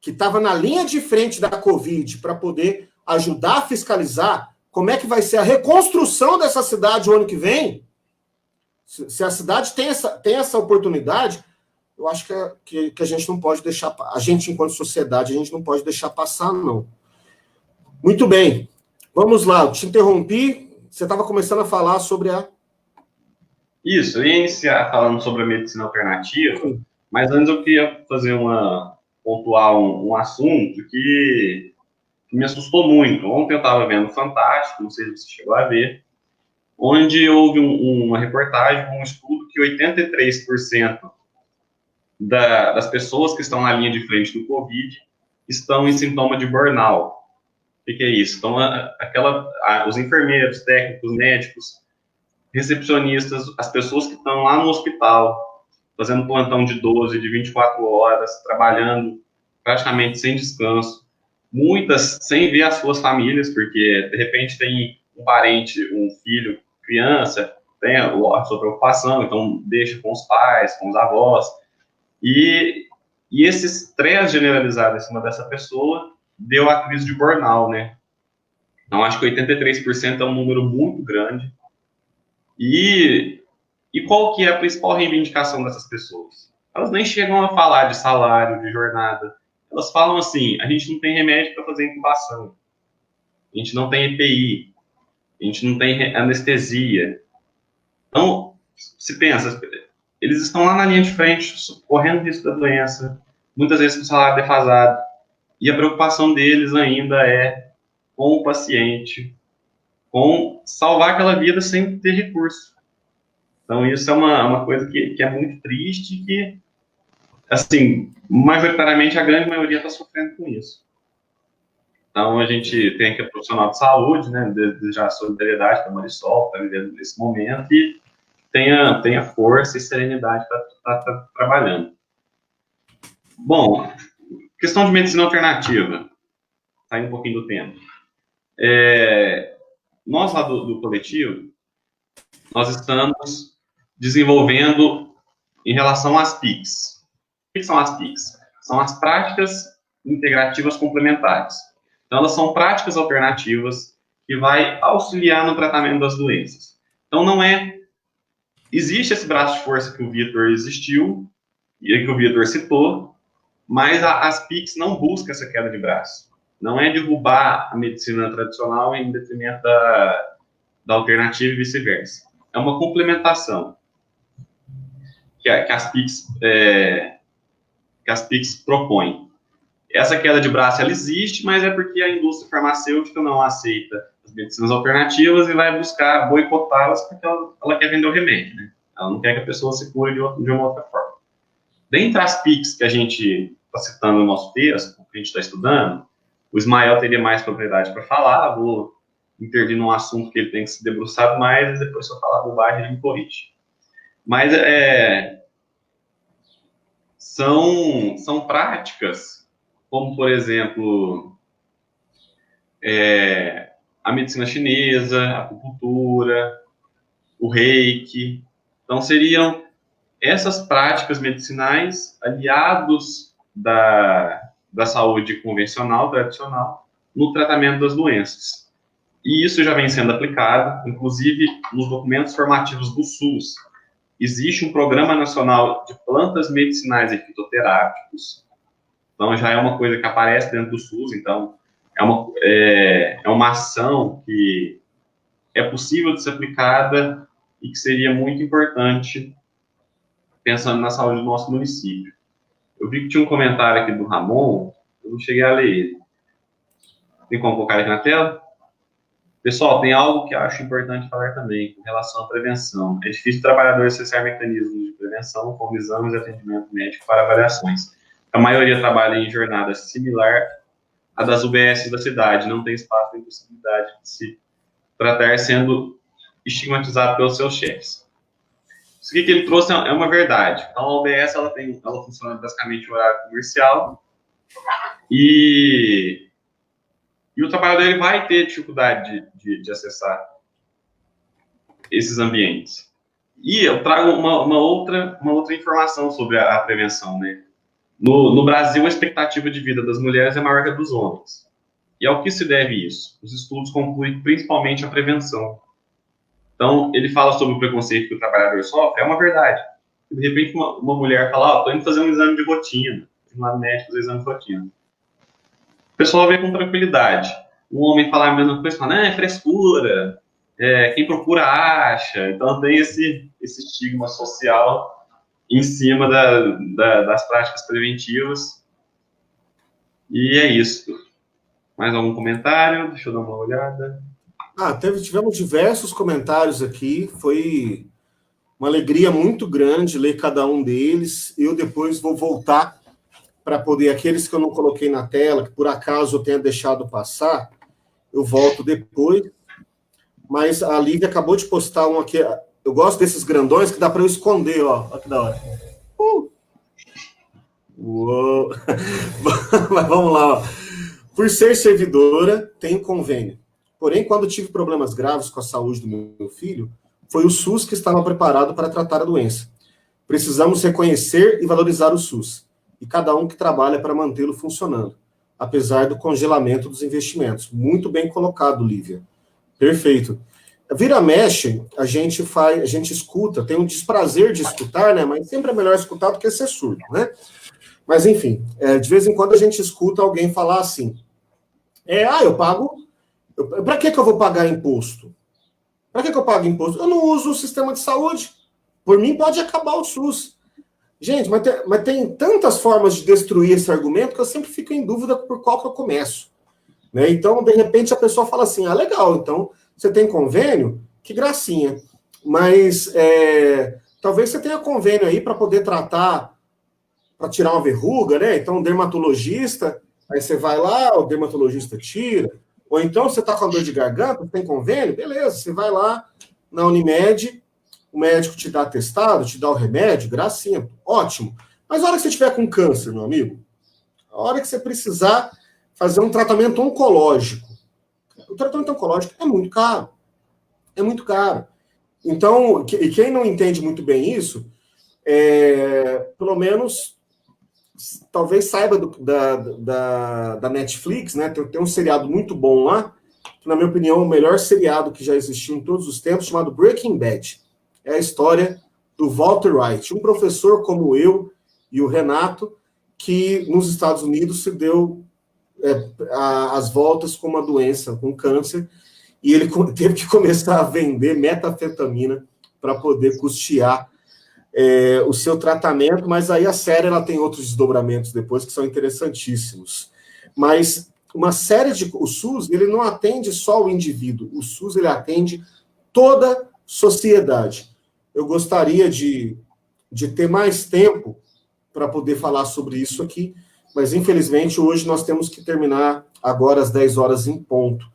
que estava na linha de frente da Covid para poder ajudar a fiscalizar, como é que vai ser a reconstrução dessa cidade o ano que vem, se a cidade tem essa oportunidade, eu acho que a gente não pode deixar, a gente, enquanto sociedade, a gente não pode deixar passar, não. Muito bem. Vamos lá, eu te interrompi, você estava começando a falar sobre a... Isso, eu ia iniciar falando sobre a medicina alternativa, mas antes eu queria pontuar um assunto que me assustou muito. Ontem eu estava vendo Fantástico, não sei se você chegou a ver, onde houve uma reportagem, um estudo que 83% das pessoas que estão na linha de frente do Covid estão em sintoma de burnout. O que é isso? Então, os enfermeiros, técnicos, médicos, recepcionistas, as pessoas que estão lá no hospital, fazendo plantão de 12, de 24 horas, trabalhando praticamente sem descanso, muitas sem ver as suas famílias, porque, de repente, tem um parente, um filho, criança, tem a sua preocupação, então deixa com os pais, com os avós, e esse estresse generalizado em cima dessa pessoa deu a crise de burnout, né? Então, acho que 83% é um número muito grande. E qual que é a principal reivindicação dessas pessoas? Elas nem chegam a falar de salário, de jornada. Elas falam assim, a gente não tem remédio para fazer intubação. A gente não tem EPI. A gente não tem anestesia. Então, se pensa, eles estão lá na linha de frente, correndo risco da doença, muitas vezes com salário defasado. E a preocupação deles ainda é com o paciente, com salvar aquela vida sem ter recurso. Então, isso é uma coisa que é muito triste e que, assim, majoritariamente a grande maioria está sofrendo com isso. Então, a gente tem aqui a profissional de saúde, né, desejar a solidariedade para a Marisol, está vivendo nesse momento, e tenha força e serenidade para estar trabalhando. Bom, questão de medicina alternativa, saindo um pouquinho do tempo. Nós lá do coletivo, nós estamos desenvolvendo em relação às PICs. O que são as PICs? São as práticas integrativas complementares. Então, elas são práticas alternativas que vai auxiliar no tratamento das doenças. Então, existe esse braço de força que o Vitor existiu, e que o Vitor citou, mas as PICs não buscam essa queda de braço. Não é derrubar a medicina tradicional em detrimento da alternativa e vice-versa. É uma complementação que as PICs propõem. Essa queda de braço, ela existe, mas é porque a indústria farmacêutica não aceita as medicinas alternativas e vai buscar boicotá-las porque ela quer vender o remédio, né? Ela não quer que a pessoa se cure de uma outra forma. Dentre as PICs que a gente está citando no nosso texto, que a gente está estudando, o Ismael teria mais propriedade para falar, vou intervir num assunto que ele tem que se debruçar mais, e depois se eu falar bobagem, ele me corrige. Mas são práticas, como, por exemplo, a medicina chinesa, a acupuntura, o reiki. Então, seriam essas práticas medicinais aliados da saúde convencional, tradicional, no tratamento das doenças. E isso já vem sendo aplicado, inclusive nos documentos formativos do SUS. Existe um Programa Nacional de Plantas Medicinais e Fitoterápicos. Então, já é uma coisa que aparece dentro do SUS. Então, é uma ação que é possível de ser aplicada e que seria muito importante pensando na saúde do nosso município. Eu vi que tinha um comentário aqui do Ramon, eu não cheguei a ler ele. Tem como colocar ele aqui na tela? Pessoal, tem algo que eu acho importante falar também, com relação à prevenção. É difícil o trabalhador acessar mecanismos de prevenção, como exames e atendimento médico para avaliações. A maioria trabalha em jornada similar à das UBS da cidade, não tem espaço nem possibilidade de se tratar sendo estigmatizado pelos seus chefes. Isso aqui que ele trouxe é uma verdade. Então, a UBS ela funciona basicamente em horário comercial e o trabalhador ele vai ter dificuldade de acessar esses ambientes. E eu trago uma outra informação sobre a prevenção, né? No Brasil, a expectativa de vida das mulheres é maior que a dos homens. E ao que se deve isso? Os estudos concluem principalmente a prevenção. Então, ele fala sobre o preconceito que o trabalhador sofre, é uma verdade. De repente, uma mulher fala, estou indo fazer um exame de rotina, ir lá no médico fazer exame de rotina. O pessoal vê com tranquilidade. Um homem falar a mesma coisa, fala, é frescura, quem procura acha. Então, tem esse estigma social em cima das práticas preventivas. E é isso. Mais algum comentário? Deixa eu dar uma olhada. Tivemos diversos comentários aqui, foi uma alegria muito grande ler cada um deles. Eu depois vou voltar para poder, aqueles que eu não coloquei na tela, que por acaso eu tenha deixado passar, eu volto depois. Mas a Lívia acabou de postar um aqui, eu gosto desses grandões que dá para eu esconder, ó. Olha que da hora. Uou. Mas vamos lá, ó. Por ser servidora, tenho convênio. Porém, quando tive problemas graves com a saúde do meu filho, foi o SUS que estava preparado para tratar a doença. Precisamos reconhecer e valorizar o SUS, e cada um que trabalha para mantê-lo funcionando, apesar do congelamento dos investimentos. Muito bem colocado, Lívia. Perfeito. Vira-mexe, a gente escuta, tem um desprazer de escutar, né? Mas sempre é melhor escutar do que ser surdo, né? Mas, enfim, de vez em quando a gente escuta alguém falar assim, eu pago... Para que eu vou pagar imposto? Para que eu pago imposto? Eu não uso o sistema de saúde. Por mim, pode acabar o SUS. Gente, mas tem tantas formas de destruir esse argumento que eu sempre fico em dúvida por qual que eu começo. Né? Então, de repente, a pessoa fala assim, legal, então você tem convênio? Que gracinha. Mas talvez você tenha convênio aí para poder tratar, para tirar uma verruga, né? Então, um dermatologista, aí você vai lá, o dermatologista tira. Ou então você está com dor de garganta, tem convênio? Beleza, você vai lá na Unimed, o médico te dá atestado, te dá o remédio, gracinha, ótimo. Mas a hora que você estiver com câncer, meu amigo, a hora que você precisar fazer um tratamento oncológico, o tratamento oncológico é muito caro. É muito caro. Então, e quem não entende muito bem isso, pelo menos... talvez saiba da Netflix, né? Tem um seriado muito bom lá, que, na minha opinião, é o melhor seriado que já existiu em todos os tempos, chamado Breaking Bad. É a história do Walter White, um professor como eu e o Renato, que nos Estados Unidos se deu as voltas com uma doença, com câncer, e ele teve que começar a vender metanfetamina para poder custear o seu tratamento, mas aí a série ela tem outros desdobramentos depois que são interessantíssimos. Mas uma série o SUS, ele não atende só o indivíduo, o SUS ele atende toda a sociedade. Eu gostaria de ter mais tempo para poder falar sobre isso aqui, mas infelizmente hoje nós temos que terminar agora às 10 horas em ponto.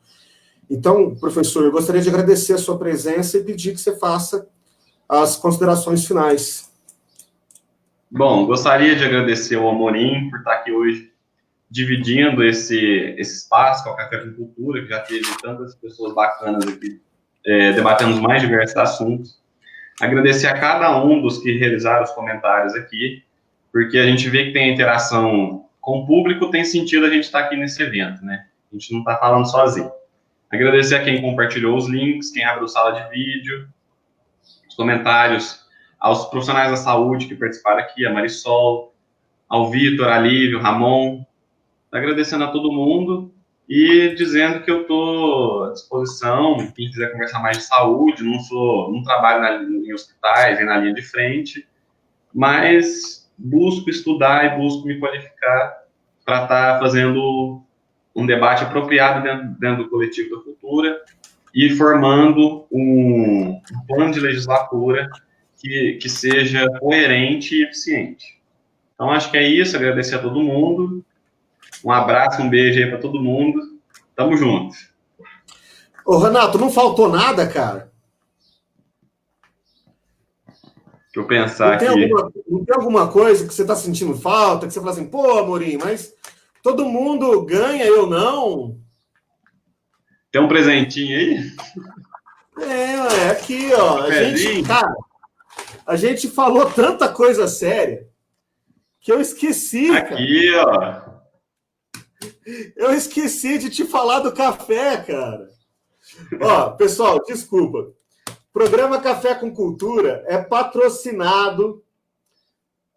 Então, professor, eu gostaria de agradecer a sua presença e pedir que você faça as considerações finais. Bom, gostaria de agradecer ao Amorim por estar aqui hoje dividindo esse espaço com a Café com Cultura, que já teve tantas pessoas bacanas aqui, debatendo os mais diversos assuntos. Agradecer a cada um dos que realizaram os comentários aqui, porque a gente vê que tem interação com o público, tem sentido a gente estar aqui nesse evento, né? A gente não está falando sozinho. Agradecer a quem compartilhou os links, quem abriu sala de vídeo, comentários, aos profissionais da saúde que participaram aqui, a Marisol, ao Vitor, a Lívia, o Ramon, agradecendo a todo mundo e dizendo que eu estou à disposição, quem quiser conversar mais de saúde, não trabalho em hospitais, nem na linha de frente, mas busco estudar e busco me qualificar para estar fazendo um debate apropriado dentro do coletivo da cultura e formando um plano de legislatura que seja coerente e eficiente. Então, acho que é isso. Agradecer a todo mundo. Um abraço, um beijo aí para todo mundo. Tamo junto. Ô, Renato, não faltou nada, cara? Deixa eu pensar aqui. Não tem alguma coisa que você está sentindo falta, que você fala assim, pô, Amorim, mas todo mundo ganha, eu não... Tem um presentinho aí? Aqui, ó. A gente falou tanta coisa séria que eu esqueci. Aqui, cara. Ó. Eu esqueci de te falar do café, cara. Ó, pessoal, desculpa. Programa Café com Cultura é patrocinado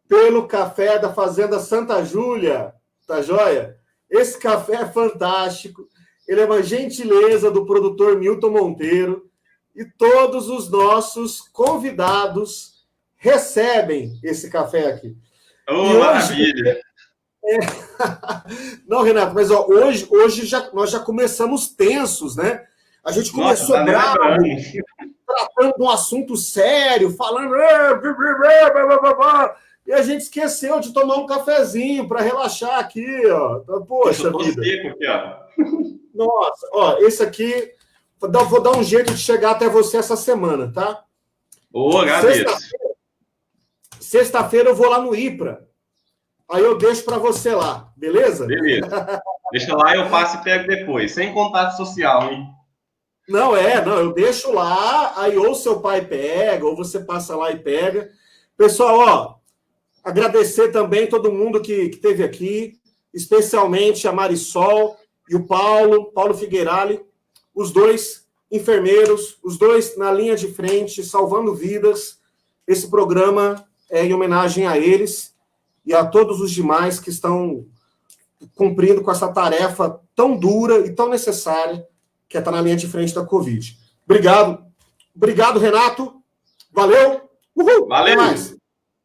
pelo café da Fazenda Santa Júlia, tá joia? Esse café é fantástico. Ele é uma gentileza do produtor Milton Monteiro e todos os nossos convidados recebem esse café aqui. Oh, maravilha! Não, Renato, mas ó, hoje nós já começamos tensos, né? A gente começou bravo, tratando de um assunto sério, falando. E a gente esqueceu de tomar um cafezinho para relaxar aqui, ó. Poxa vida. Seco aqui, ó. Nossa, ó, esse aqui, vou dar um jeito de chegar até você essa semana, tá? Ô, agradeço. Sexta-feira eu vou lá no IPRA. Aí eu deixo para você lá, beleza? Beleza. Deixa lá, eu passo e pego depois. Sem contato social, hein? Não, eu deixo lá, aí ou seu pai pega, ou você passa lá e pega. Pessoal, ó, agradecer também todo mundo que esteve aqui, especialmente a Marisol e o Paulo Figueirali, os dois enfermeiros, os dois na linha de frente, salvando vidas. Esse programa é em homenagem a eles e a todos os demais que estão cumprindo com essa tarefa tão dura e tão necessária que é estar na linha de frente da Covid. Obrigado. Obrigado, Renato. Valeu. Uhul. Valeu. Até mais.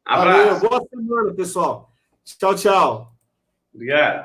Abraço. Valeu. Boa semana, pessoal. Tchau, tchau. Obrigado.